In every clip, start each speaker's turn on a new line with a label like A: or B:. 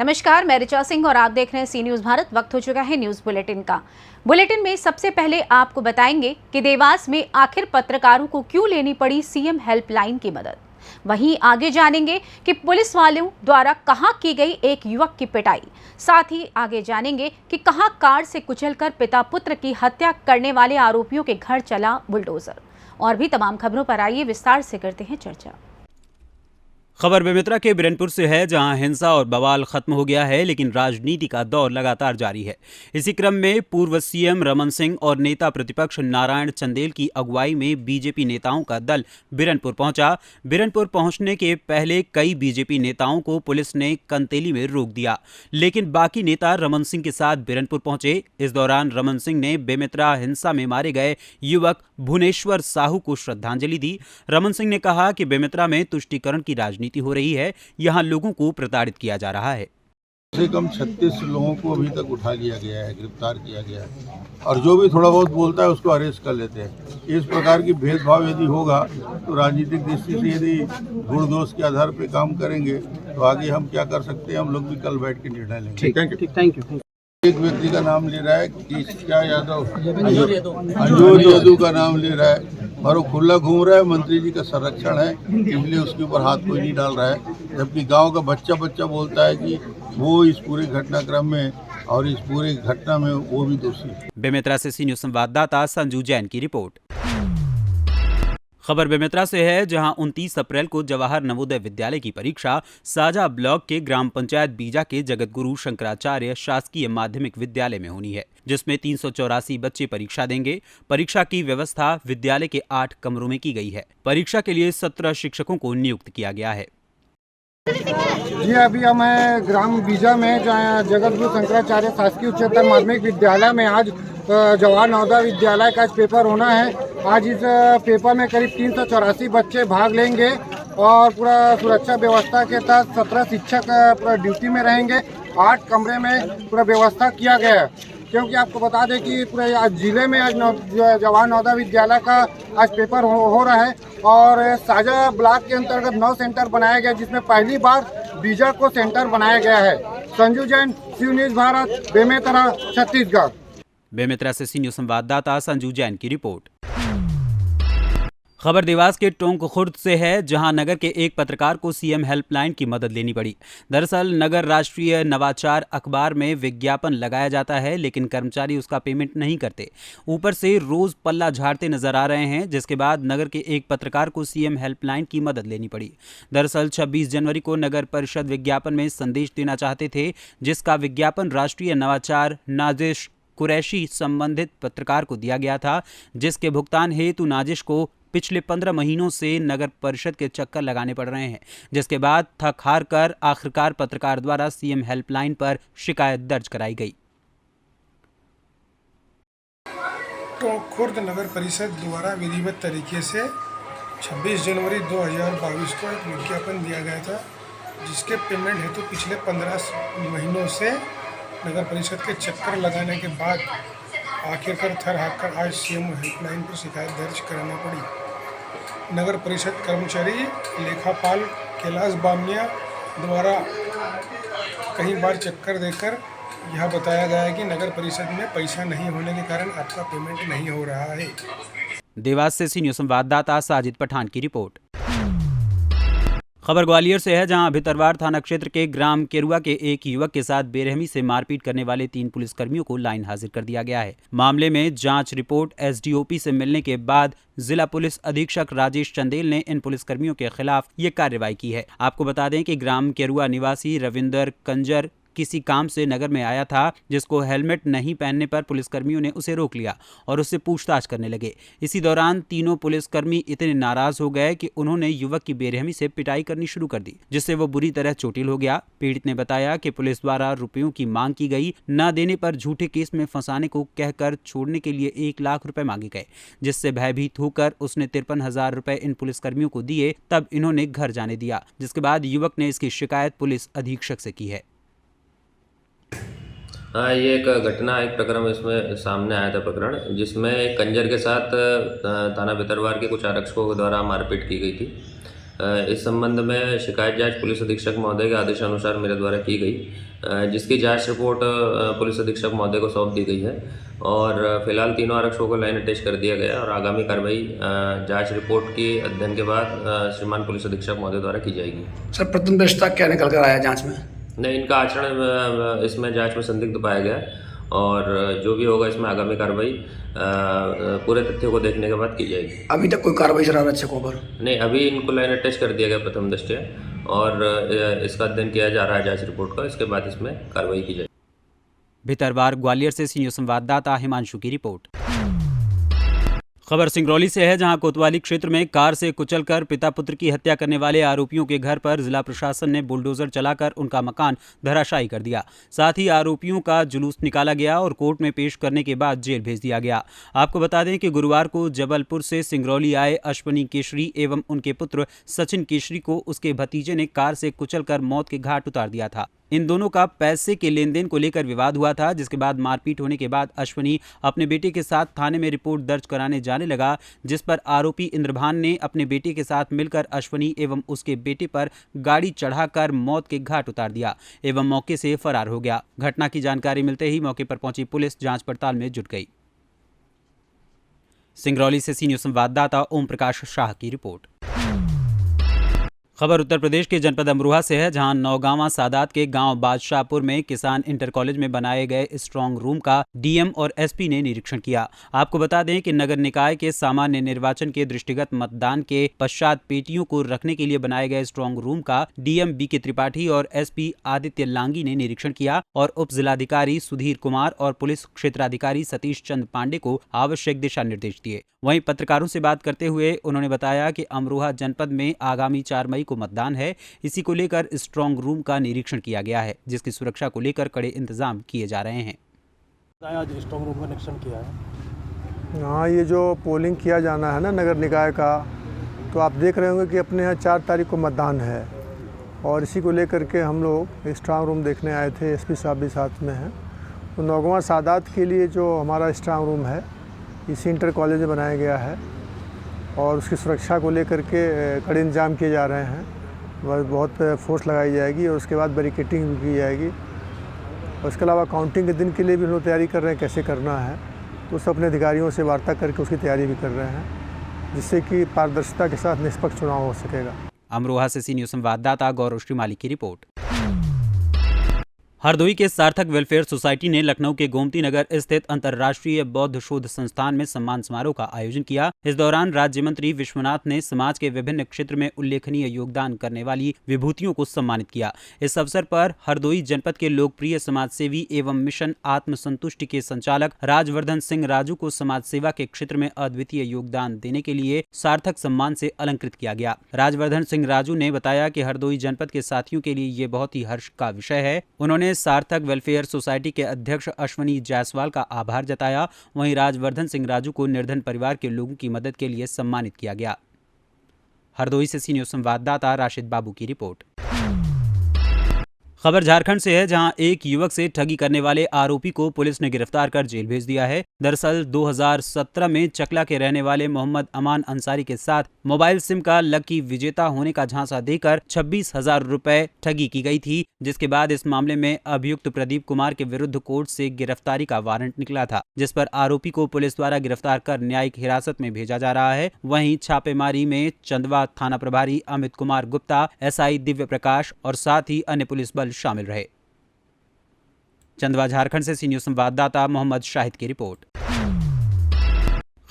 A: नमस्कार, मैं ऋचा सिंह और आप देख रहे हैं सी न्यूज़ भारत। वक्त हो चुका है न्यूज़ बुलेटिन का। बुलेटिन में सबसे पहले आपको बताएंगे कि देवास में आखिर पत्रकारों को क्यों लेनी पड़ी सीएम हेल्पलाइन की मदद। वहीं आगे जानेंगे कि पुलिस वालों द्वारा कहां की गई एक युवक की पिटाई। साथ ही आगे जानेंगे कि कहां कार से कुचलकर पिता पुत्र की हत्या करने वाले आरोपियों के घर चला बुलडोजर। और भी तमाम खबरों पर आइए विस्तार से करते हैं चर्चा।
B: खबर बेमेतरा के बिरनपुर से है, जहां हिंसा और बवाल खत्म हो गया है, लेकिन राजनीति का दौर लगातार जारी है। इसी क्रम में पूर्व सीएम रमन सिंह और नेता प्रतिपक्ष नारायण चंदेल की अगुवाई में बीजेपी नेताओं का दल बिरनपुर पहुंचा। बिरनपुर पहुंचने के पहले कई बीजेपी नेताओं को पुलिस ने कंतेली में रोक दिया, लेकिन बाकी नेता रमन सिंह के साथ बिरनपुर पहुंचे। इस दौरान रमन सिंह ने बेमेतरा हिंसा में मारे गए युवक भुवनेश्वर साहू को श्रद्धांजलि दी। रमन सिंह ने कहा कि बेमेतरा में तुष्टीकरण की राजनीति हो रही है, यहां लोगों को प्रताड़ित किया जा रहा है।
C: कम से कम 36 लोगों को अभी तक उठा लिया गया है, गिरफ्तार किया गया है, और जो भी थोड़ा बहुत बोलता है उसको अरेस्ट कर लेते हैं। इस प्रकार की भेदभाव यदि होगा तो राजनीतिक दृष्टि से यदि गुण दोष के आधार पर काम करेंगे तो आगे हम क्या कर सकते हैं, हम लोग भी कल बैठ के निर्णय लेंगे।
D: Thank you.
C: एक व्यक्ति का नाम ले रहा है कि क्या यादव, अंजोर यादव का नाम ले रहा है, और वो खुला घूम रहा है। मंत्री जी का संरक्षण है, इसलिए उसके ऊपर हाथ कोई नहीं डाल रहा है, जबकि गांव का बच्चा बोलता है कि वो इस पूरे घटनाक्रम में और इस पूरे घटना में वो भी दोषी है।
B: बेमेतरा से सी न्यूज़ संवाददाता संजू जैन की रिपोर्ट। खबर बेमेतरा से है, जहां 29 अप्रैल को जवाहर नवोदय विद्यालय की परीक्षा साजा ब्लॉक के ग्राम पंचायत बीजा के जगतगुरु शंकराचार्य शासकीय माध्यमिक विद्यालय में होनी है, जिसमें 384 बच्चे परीक्षा देंगे। परीक्षा की व्यवस्था विद्यालय के 8 कमरों में की गई है। परीक्षा के लिए 17 शिक्षकों को नियुक्त किया गया है।
D: जी, अभी हम हैं ग्राम बीजा में, जहाँ जगतगुरु शंकराचार्य शासकीय उच्चतर माध्यमिक विद्यालय में। आज जवाहर नवोदय विद्यालय का आज पेपर होना है। आज इस पेपर में करीब 384 बच्चे भाग लेंगे और पूरा सुरक्षा व्यवस्था के तहत 17 शिक्षक पूरा ड्यूटी में रहेंगे। 8 कमरे में पूरा व्यवस्था किया गया है, क्योंकि आपको बता दें कि पूरे आज जिले में आज जवाहर नवोदय विद्यालय का आज पेपर हो रहा है। और साजा ब्लॉक के अंतर्गत 9 सेंटर बनाया गया, जिसमें पहली बार बीजा को सेंटर बनाया गया है। संजू जैन, सी न्यूज़ भारत, बेमेतरा, छत्तीसगढ़।
B: बेमेतरा से सी न्यूज़ संवाददाता संजू जैन की रिपोर्ट। खबर देवास के टोंक खुर्द से है, जहां नगर के एक पत्रकार को सीएम हेल्पलाइन की मदद लेनी पड़ी। दरअसल नगर राष्ट्रीय नवाचार अखबार में विज्ञापन लगाया जाता है, लेकिन कर्मचारी उसका पेमेंट नहीं करते। ऊपर से रोज पल्ला झाड़ते नजर आ रहे हैं, जिसके बाद नगर के एक पत्रकार को सीएम हेल्पलाइन की मदद लेनी पड़ी। दरअसल 26 जनवरी को नगर परिषद विज्ञापन में संदेश देना चाहते थे, जिसका विज्ञापन राष्ट्रीय नवाचार नाजिश कुरैशी संबंधित पत्रकार को दिया गया था, जिसके भुगतान हेतु नाजिश को पिछले 15 महीनों से नगर परिषद के चक्कर लगाने पड़ रहे हैं, जिसके बाद थक हार कर आखिरकार पत्रकार द्वारा सीएम हेल्पलाइन पर शिकायत दर्ज कराई गई।
E: तो खुर्द नगर परिषद द्वारा विधिवत तरीके से 26 जनवरी 2022 को एक विज्ञापन दिया गया था, जिसके पेमेंट हेतु पिछले 15 महीनों से नगर परिषद के चक्कर लगाने के बाद आखिरकार थर हाकर आज सीएम हेल्पलाइन पर शिकायत दर्ज कराना पड़ी। नगर परिषद कर्मचारी लेखापाल कैलाश बामिया द्वारा कई बार चक्कर देकर यह बताया गया है कि नगर परिषद में पैसा नहीं होने के कारण आपका पेमेंट नहीं हो रहा है।
B: देवास से सी न्यूज़ संवाददाता साजिद पठान की रिपोर्ट। खबर ग्वालियर से है, जहां भितरवार थाना क्षेत्र के ग्राम केरुआ के एक युवक के साथ बेरहमी से मारपीट करने वाले 3 पुलिसकर्मियों को लाइन हाजिर कर दिया गया है। मामले में जांच रिपोर्ट एसडीओपी से मिलने के बाद जिला पुलिस अधीक्षक राजेश चंदेल ने इन पुलिसकर्मियों के खिलाफ ये कार्रवाई की है। आपको बता दें कि ग्राम केरुआ निवासी रविंदर कंजर किसी काम से नगर में आया था, जिसको हेलमेट नहीं पहनने पर पुलिसकर्मियों ने उसे रोक लिया और उससे पूछताछ करने लगे। इसी दौरान तीनों पुलिसकर्मी इतने नाराज हो गए कि उन्होंने युवक की बेरहमी से पिटाई करनी शुरू कर दी, जिससे वो बुरी तरह चोटिल हो गया। पीड़ित ने बताया कि पुलिस द्वारा रुपयों की मांग की गई, न देने पर झूठे केस में फंसाने को कहकर छोड़ने के लिए 1 लाख रुपए मांगे गए, जिससे भयभीत होकर उसने 53,000 रुपए इन पुलिसकर्मियों को दिए। तब इन्होंने घर जाने दिया, जिसके बाद युवक ने इसकी शिकायत पुलिस अधीक्षक से की है।
F: हाँ, ये एक घटना, एक प्रकरण इसमें सामने आया था प्रकरण, जिसमें एक कंजर के साथ थाना भितरवार के कुछ आरक्षकों द्वारा मारपीट की गई थी। इस संबंध में शिकायत जांच पुलिस अधीक्षक महोदय के आदेशानुसार मेरे द्वारा की गई, जिसकी जांच रिपोर्ट पुलिस अधीक्षक महोदय को सौंप दी गई है और फिलहाल तीनों आरक्षकों को लाइन अटैच कर दिया गया और आगामी कार्रवाई जांच रिपोर्ट के अध्ययन के बाद श्रीमान पुलिस अधीक्षक महोदय द्वारा की जाएगी।
G: सर, प्रथम दृष्टया क्या निकल कर आया जांच में?
F: नहीं, इनका आचरण इसमें जांच में संदिग्ध पाया गया और जो भी होगा इसमें आगामी कार्रवाई पूरे तथ्यों को देखने के बाद की जाएगी।
G: अभी तक कोई कार्रवाई सर आरक्षकों पर?
F: नहीं, अभी इनको लाइन अटैच कर दिया गया प्रथम दृष्टया और इसका अध्ययन किया जा रहा है जांच रिपोर्ट का, इसके बाद इसमें कार्रवाई की जाएगी।
B: भितरवार ग्वालियर से सीनियर संवाददाता हिमांशु की रिपोर्ट। खबर सिंगरौली से है, जहां कोतवाली क्षेत्र में कार से कुचलकर पिता पुत्र की हत्या करने वाले आरोपियों के घर पर जिला प्रशासन ने बुलडोजर चलाकर उनका मकान धराशायी कर दिया। साथ ही आरोपियों का जुलूस निकाला गया और कोर्ट में पेश करने के बाद जेल भेज दिया गया। आपको बता दें कि गुरुवार को जबलपुर से सिंगरौली आए अश्वनी केशरी एवं उनके पुत्र सचिन केशरी को उसके भतीजे ने कार से कुचलकर मौत के घाट उतार दिया था। इन दोनों का पैसे के लेन देन को लेकर विवाद हुआ था, जिसके बाद मारपीट होने के बाद अश्वनी अपने बेटे के साथ थाने में रिपोर्ट दर्ज कराने जाने लगा, जिस पर आरोपी इंद्रभान ने अपने बेटे के साथ मिलकर अश्वनी एवं उसके बेटे पर गाड़ी चढ़ाकर मौत के घाट उतार दिया एवं मौके से फरार हो गया। घटना की जानकारी मिलते ही मौके पर पहुंची पुलिस जांच पड़ताल में जुट गई। सिंगरौली से सीनियर संवाददाता ओम प्रकाश शाह की रिपोर्ट। खबर उत्तर प्रदेश के जनपद अमरोहा से है, जहां नौगांवा सादात के गांव बादशाहपुर में किसान इंटर कॉलेज में बनाए गए स्ट्रांग रूम का डीएम और एसपी ने निरीक्षण किया। आपको बता दें कि नगर निकाय के सामान्य निर्वाचन के दृष्टिगत मतदान के पश्चात पेटियों को रखने के लिए बनाए गए स्ट्रांग रूम का डीएम बीके त्रिपाठी और एसपी आदित्य लांगी ने निरीक्षण किया और उप जिलाधिकारी सुधीर कुमार और पुलिस क्षेत्राधिकारी सतीश चंद पांडे को आवश्यक दिशा निर्देश दिए। वहीं पत्रकारों से बात करते हुए उन्होंने बताया कि अमरोहा जनपद में आगामी 4 मई को मतदान है। इसी को लेकर स्ट्रांग रूम का निरीक्षण किया गया है, जिसकी सुरक्षा को लेकर कड़े इंतजाम किए जा रहे हैं।
H: आज स्ट्रांग रूम का निरीक्षण किया है।
I: हाँ, ये जो पोलिंग किया जाना है ना नगर निकाय का, तो आप देख रहे होंगे कि अपने यहाँ 4 तारीख को मतदान है और इसी को लेकर के हम लोग स्ट्रांग रूम देखने आए थे। एसपी साहब भी साथ में हैं। तो नौगांवा सादात के लिए जो हमारा स्ट्रांग रूम है इसी इंटर कॉलेज में बनाया गया है और उसकी सुरक्षा को लेकर के कड़े इंतजाम किए जा रहे हैं। बहुत फोर्स लगाई जाएगी और उसके बाद बैरिकेटिंग भी की जाएगी। और उसके अलावा काउंटिंग के दिन के लिए भी हम लोग तैयारी कर रहे हैं, कैसे करना है, तो सब अपने अधिकारियों से वार्ता करके उसकी तैयारी भी कर रहे हैं, जिससे कि पारदर्शिता के साथ निष्पक्ष चुनाव हो सकेगा।
B: अमरोहा से सीनियर संवाददाता गौरव श्रीमाली की रिपोर्ट। हरदोई के सार्थक वेलफेयर सोसाइटी ने लखनऊ के गोमती नगर स्थित अंतर्राष्ट्रीय बौद्ध शोध संस्थान में सम्मान समारोह का आयोजन किया। इस दौरान राज्य मंत्री विश्वनाथ ने समाज के विभिन्न क्षेत्र में उल्लेखनीय योगदान करने वाली विभूतियों को सम्मानित किया। इस अवसर पर हरदोई जनपद के लोकप्रिय समाजसेवी एवं मिशन आत्मसंतुष्टि के संचालक राजवर्धन सिंह राजू को समाज सेवा के क्षेत्र में अद्वितीय योगदान देने के लिए सार्थक सम्मान से अलंकृत किया गया। राजवर्धन सिंह राजू ने बताया कि हरदोई जनपद के साथियों के लिए ये बहुत ही हर्ष का विषय है। उन्होंने सार्थक वेलफेयर सोसाइटी के अध्यक्ष अश्वनी जायसवाल का आभार जताया। वहीं राजवर्धन सिंह राजू को निर्धन परिवार के लोगों की मदद के लिए सम्मानित किया गया। हरदोई से सीनियर संवाददाता राशिद बाबू की रिपोर्ट। खबर झारखंड से है, जहां एक युवक से ठगी करने वाले आरोपी को पुलिस ने गिरफ्तार कर जेल भेज दिया है। दरअसल 2017 में चकला के रहने वाले मोहम्मद अमान अंसारी के साथ मोबाइल सिम का लकी विजेता होने का झांसा देकर 26,000 रुपए ठगी की गई थी, जिसके बाद इस मामले में अभियुक्त प्रदीप कुमार के विरुद्ध कोर्ट से गिरफ्तारी का वारंट निकला था, जिस पर आरोपी को पुलिस द्वारा गिरफ्तार कर न्यायिक हिरासत में भेजा जा रहा है। वहीं छापेमारी में चंदवा थाना प्रभारी अमित कुमार गुप्ता, एसआई दिव्य प्रकाश और साथ ही अन्य पुलिस बल शामिल रहे। चंदवा झारखंड से सीनियर संवाददाता मोहम्मद शाहिद की रिपोर्ट।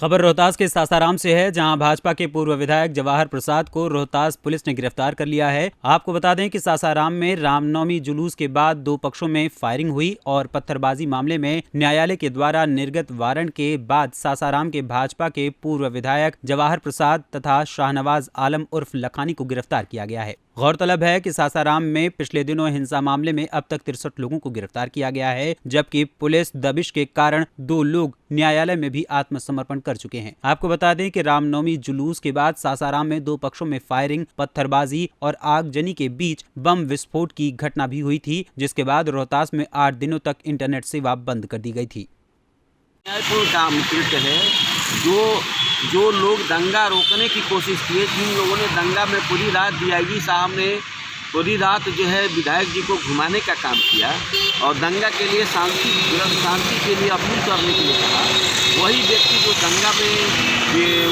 B: खबर रोहतास के सासाराम से है, जहां भाजपा के पूर्व विधायक जवाहर प्रसाद को रोहतास पुलिस ने गिरफ्तार कर लिया है। आपको बता दें कि सासाराम में रामनवमी जुलूस के बाद 2 पक्षों में फायरिंग हुई और पत्थरबाजी मामले में न्यायालय के द्वारा निर्गत वारंट के बाद सासाराम के भाजपा के पूर्व विधायक जवाहर प्रसाद तथा शाहनवाज आलम उर्फ लखानी को गिरफ्तार किया गया है। गौरतलब है कि सासाराम में पिछले दिनों हिंसा मामले में अब तक 63 लोगों को गिरफ्तार किया गया है, जबकि पुलिस दबिश के कारण 2 लोग न्यायालय में भी आत्मसमर्पण कर चुके हैं। आपको बता दें कि रामनवमी जुलूस के बाद सासाराम में 2 पक्षों में फायरिंग, पत्थरबाजी और आगजनी के बीच बम विस्फोट की घटना भी हुई थी, जिसके बाद रोहतास में 8 दिनों तक इंटरनेट सेवा बंद कर दी गई थी।
J: न्यायपूर्ण काम कृत्य है जो जो लोग दंगा रोकने की कोशिश किए, जिन लोगों ने दंगा में पूरी रात डीआईजी साहब ने पूरी रात जो है विधायक जी को घुमाने का काम किया और दंगा के लिए शांति के लिए अपील करने के लिए कहा, वही व्यक्ति जो दंगा में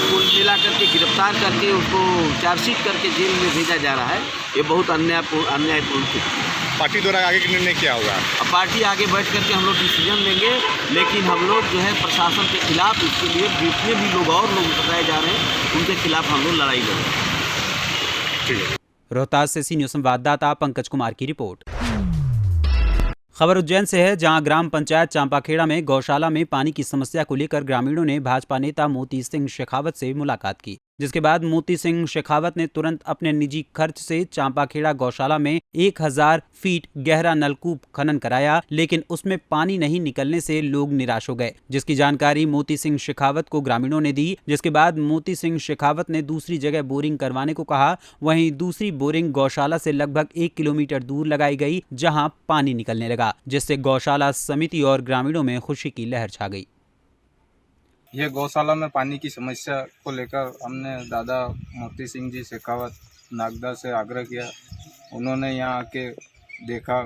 J: कुल मिलाकर के गिरफ्तार करके उसको चार्जशीट करके जेल में भेजा जा रहा है, ये बहुत अन्यायपूर्ण है।
K: पार्टी द्वारा आगे निर्णय क्या होगा?
J: अब पार्टी आगे बैठ करके हम लोग डिसीजन लेंगे, लेकिन हम लोग जो है प्रशासन के खिलाफ इसके लिए जितने भी लोग और लोग बताए जा रहे हैं उनके खिलाफ हम लोग लड़ाई लड़ेंगे।
K: ठीक है।
B: रोहतास से सी न्यूज़ संवाददाता पंकज कुमार की रिपोर्ट। खबर उज्जैन से है, जहां ग्राम पंचायत चांपाखेड़ा में गौशाला में पानी की समस्या को लेकर ग्रामीणों ने भाजपा नेता मोती सिंह शेखावत से मुलाकात की, जिसके बाद मोती सिंह शेखावत ने तुरंत अपने निजी खर्च से चांपाखेड़ा गौशाला में 1000 फीट गहरा नलकूप खनन कराया, लेकिन उसमें पानी नहीं निकलने से लोग निराश हो गए, जिसकी जानकारी मोती सिंह शेखावत को ग्रामीणों ने दी। जिसके बाद मोती सिंह शेखावत ने दूसरी जगह बोरिंग करवाने को कहा। वहीं दूसरी बोरिंग गौशाला से लगभग 1 किलोमीटर दूर लगाई गई, जहां पानी निकलने लगा, जिससे गौशाला समिति और ग्रामीणों में खुशी की लहर छा गई।
L: ये गौशाला में पानी की समस्या को लेकर हमने दादा मोती सिंह जी शेखावत नागदा से आग्रह किया। उन्होंने यहाँ आके देखा,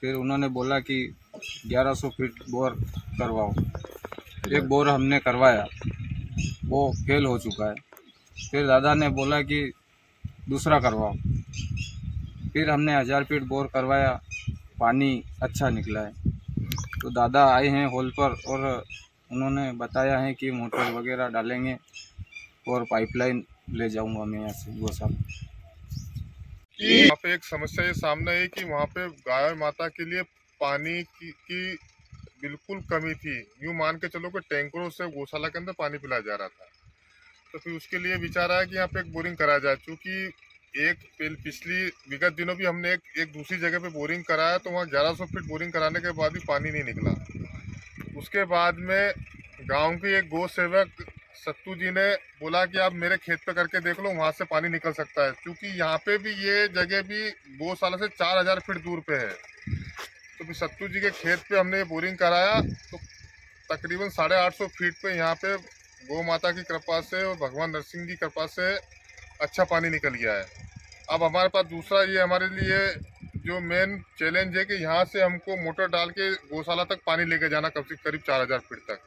L: फिर उन्होंने बोला कि 1100 फीट बोर करवाओ। एक बोर हमने करवाया, वो फेल हो चुका है। फिर दादा ने बोला कि दूसरा करवाओ। फिर हमने 1000 फीट बोर करवाया, पानी अच्छा निकला है। तो दादा आए हैं होल पर और उन्होंने बताया है कि मोटर वगैरह डालेंगे और पाइपलाइन ले जाऊंगा मैं यहाँ से गौशाला।
K: यहाँ पे एक समस्या ये सामने है कि वहाँ पे गाय माता के लिए पानी की बिल्कुल कमी थी। यूँ मान के चलो कि टैंकरों से गौशाला के अंदर पानी पिलाया जा रहा था। तो फिर उसके लिए विचार आया कि यहाँ पे एक बोरिंग कराया जाए। चूँकि पिछली विगत दिनों भी हमने एक दूसरी जगह पे बोरिंग कराया, तो वहाँ 1100 फीट बोरिंग कराने के बाद भी पानी नहीं निकला। उसके बाद में गांव के एक गौ सेवक सत्तू जी ने बोला कि आप मेरे खेत पे करके देख लो, वहाँ से पानी निकल सकता है। क्योंकि यहाँ पे भी ये जगह भी गौशाला से 4000 फीट दूर पे है। तो फिर सत्तू जी के खेत पे हमने ये बोरिंग कराया, तो तकरीबन 850 फीट पे यहाँ पे गौ माता की कृपा से और भगवान नरसिंह की कृपा से अच्छा पानी निकल गया है। अब हमारे पास दूसरा ये हमारे लिए जो मेन चैलेंज है कि यहाँ से हमको मोटर डाल के गौशाला तक पानी लेके जाना करीब 4000 फीट तक।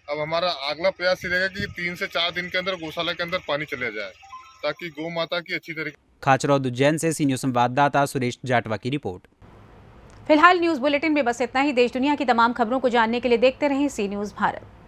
K: अब हमारा अगला प्रयास ये रहेगा कि 3 से 4 दिन के अंदर गौशाला के अंदर पानी चले जाए, ताकि गौ माता की अच्छी तरीके।
B: खाचरौद उज्जैन से सी न्यूज़ संवाददाता सुरेश जाटवा की रिपोर्ट।
A: फिलहाल न्यूज़ बुलेटिन में बस इतना ही। देश दुनिया की तमाम खबरों को जानने के लिए देखते रहें सी न्यूज़ भारत।